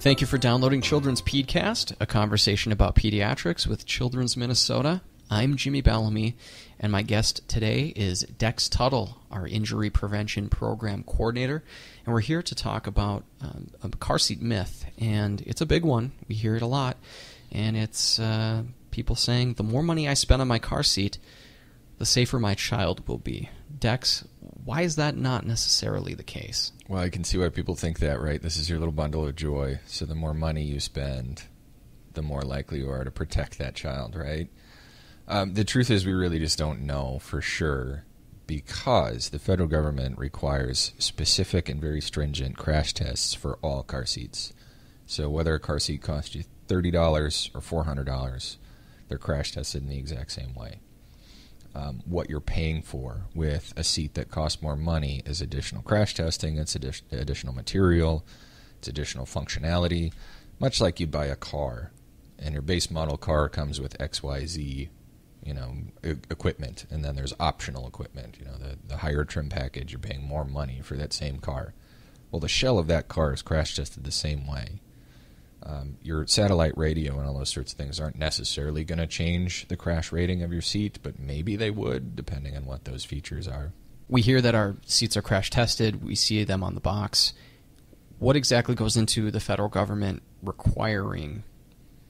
Thank you for downloading Children's Pedcast, a conversation about pediatrics with Children's Minnesota. I'm Jimmy Bellamy, and my guest today is Dex Tuttle, our Injury Prevention Program Coordinator, and we're here to talk about a car seat myth, and it's a big one. We hear it a lot, and it's people saying, the more money I spend on my car seat, the safer my child will be. Dex, why is that not necessarily the case? Well, I can see why people think that, right? This is your little bundle of joy. So the more money you spend, the more likely you are to protect that child, right? The truth is we really just don't know for sure because the federal government requires specific and very stringent crash tests for all car seats. So whether a car seat costs you $30 or $400, they're crash tested in the exact same way. What you're paying for with a seat that costs more money is additional crash testing, it's additional material, it's additional functionality, much like you buy a car, and your base model car comes with XYZ, equipment, and then there's optional equipment. The higher trim package, you're paying more money for that same car. Well, the shell of that car is crash tested the same way. Your satellite radio and all those sorts of things aren't necessarily going to change the crash rating of your seat, but maybe they would, depending on what those features are. We hear that our seats are crash tested. We see them on the box. What exactly goes into the federal government requiring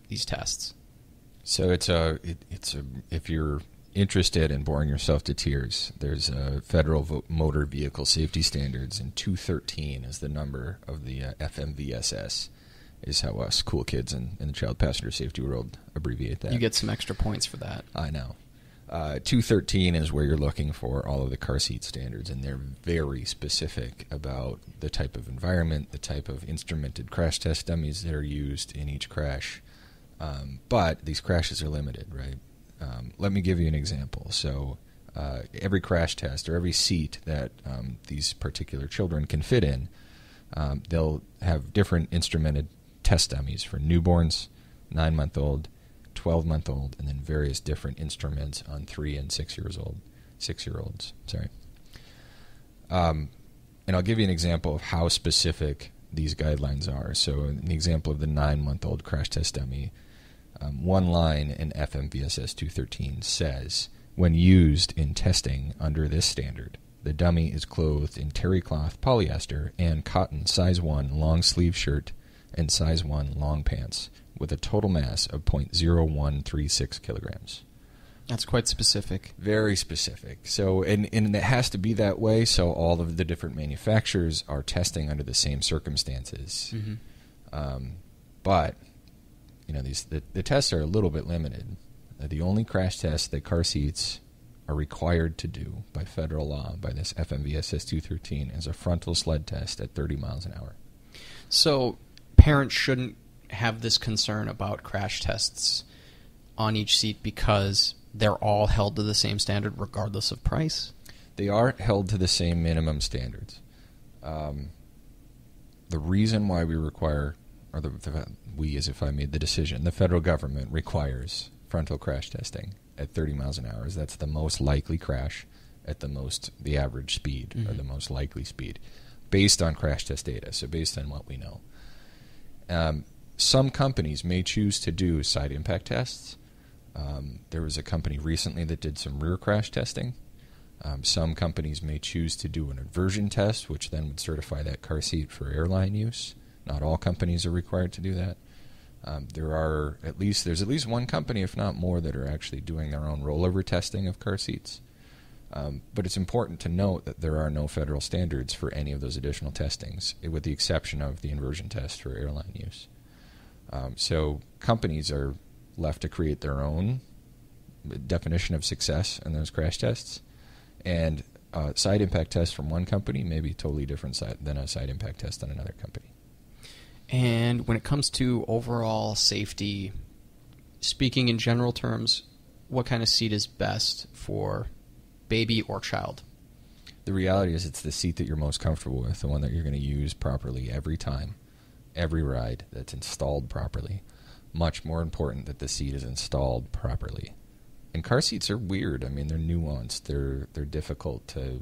these tests? So if you're interested in boring yourself to tears, there's federal motor vehicle safety standards, and 213 is the number of the FMVSS. Is how us cool kids in the child passenger safety world abbreviate that. You get some extra points for that. I know. 213 is where you're looking for all of the car seat standards, and they're very specific about the type of environment, the type of instrumented crash test dummies that are used in each crash. But these crashes are limited, right? Let me give you an example. So every crash test or every seat that these particular children can fit in, they'll have different instrumented test dummies for newborns, 9-month-old, 12-month-old, and then various different instruments on 3 and 6-year-olds. Sorry. And I'll give you an example of how specific these guidelines are. So in the example of the 9-month-old crash test dummy, one line in FMVSS 213 says, when used in testing under this standard, the dummy is clothed in terry cloth, polyester, and cotton size 1 long sleeve shirt and size 1 long pants with a total mass of 0.0136 kilograms. That's quite specific. Very specific. So, and it has to be that way, so all of the different manufacturers are testing under the same circumstances. Mm-hmm. But, the tests are a little bit limited. The only crash tests that car seats are required to do by federal law, by this FMVSS 213, is a frontal sled test at 30 miles an hour. So parents shouldn't have this concern about crash tests on each seat because they're all held to the same standard regardless of price? They are held to the same minimum standards. The reason why we require, or we as if I made the decision, the federal government requires frontal crash testing at 30 miles an hour. That's the most likely crash at the average speed, mm-hmm. or the most likely speed, based on crash test data, so based on what we know. Some companies may choose to do side impact tests. There was a company recently that did some rear crash testing. Some companies may choose to do an inversion test, which then would certify that car seat for airline use. Not all companies are required to do that. There's at least one company, if not more, that are actually doing their own rollover testing of car seats. But it's important to note that there are no federal standards for any of those additional testings, with the exception of the inversion test for airline use. So companies are left to create their own definition of success in those crash tests. And side impact test from one company may be totally different than a side impact test on another company. And when it comes to overall safety, speaking in general terms, what kind of seat is best for baby or child? The reality is it's the seat that you're most comfortable with, the one that you're going to use properly every time, every ride, that's installed properly. Much more important that the seat is installed properly. And car seats are weird. I mean, they're nuanced. They're difficult to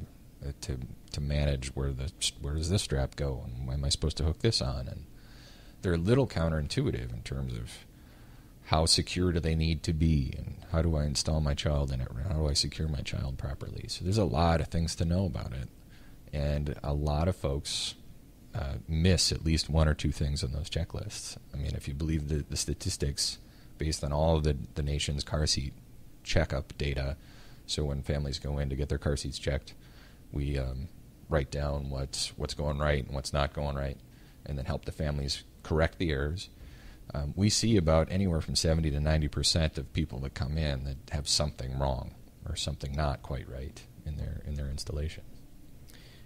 manage. Where does this strap go? And why am I supposed to hook this on? And they're a little counterintuitive in terms of how secure do they need to be, and how do I install my child in it, and how do I secure my child properly. So there's a lot of things to know about it, and a lot of folks miss at least one or two things on those checklists. I mean, if you believe the statistics based on all of the nation's car seat checkup data, so when families go in to get their car seats checked, we write down what's going right and what's not going right, and then help the families correct the errors. We see about anywhere from 70 to 90% of people that come in that have something wrong or something not quite right in their installation.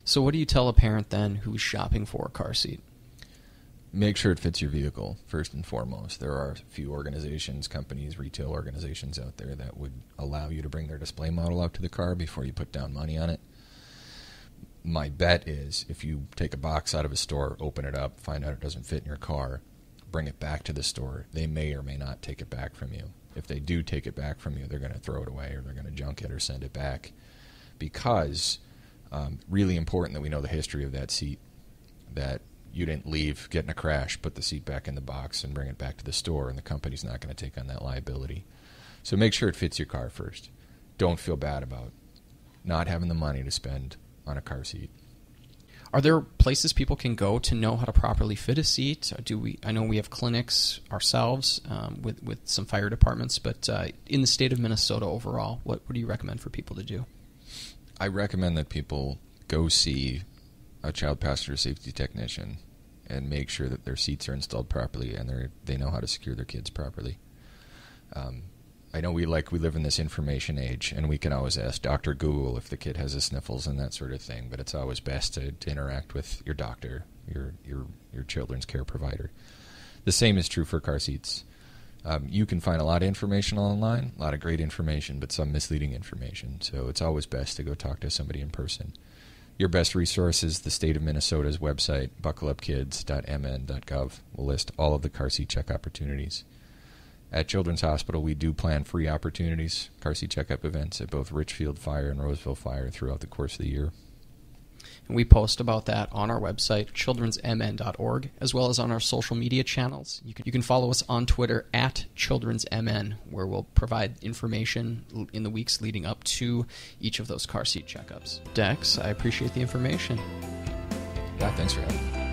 So what do you tell a parent then who's shopping for a car seat? Make sure it fits your vehicle, first and foremost. There are a few organizations, companies, retail organizations out there that would allow you to bring their display model out to the car before you put down money on it. My bet is if you take a box out of a store, open it up, find out it doesn't fit in your car, bring it back to the store, they may or may not take it back from you. If they do take it back from you, they're going to throw it away, or they're going to junk it or send it back, because really important that we know the history of that seat, that you didn't leave, get in a crash, put the seat back in the box, and bring it back to the store, and the company's not going to take on that liability. So make sure it fits your car first. Don't feel bad about not having the money to spend on a car seat. Are there places people can go to know how to properly fit a seat? I know we have clinics ourselves with some fire departments, but in the state of Minnesota overall, what do you recommend for people to do? I recommend that people go see a child passenger safety technician and make sure that their seats are installed properly and they know how to secure their kids properly. I know we live in this information age, and we can always ask Dr. Google if the kid has the sniffles and that sort of thing, but it's always best to interact with your doctor, your children's care provider. The same is true for car seats. You can find a lot of information online, a lot of great information, but some misleading information, so it's always best to go talk to somebody in person. Your best resource is the state of Minnesota's website, buckleupkids.mn.gov. We'll list all of the car seat check opportunities. At Children's Hospital, we do plan free opportunities, car seat checkup events at both Richfield Fire and Roseville Fire throughout the course of the year. And we post about that on our website, childrensmn.org, as well as on our social media channels. You can follow us on Twitter at childrensmn, where we'll provide information in the weeks leading up to each of those car seat checkups. Dex, I appreciate the information. Yeah, thanks for having me.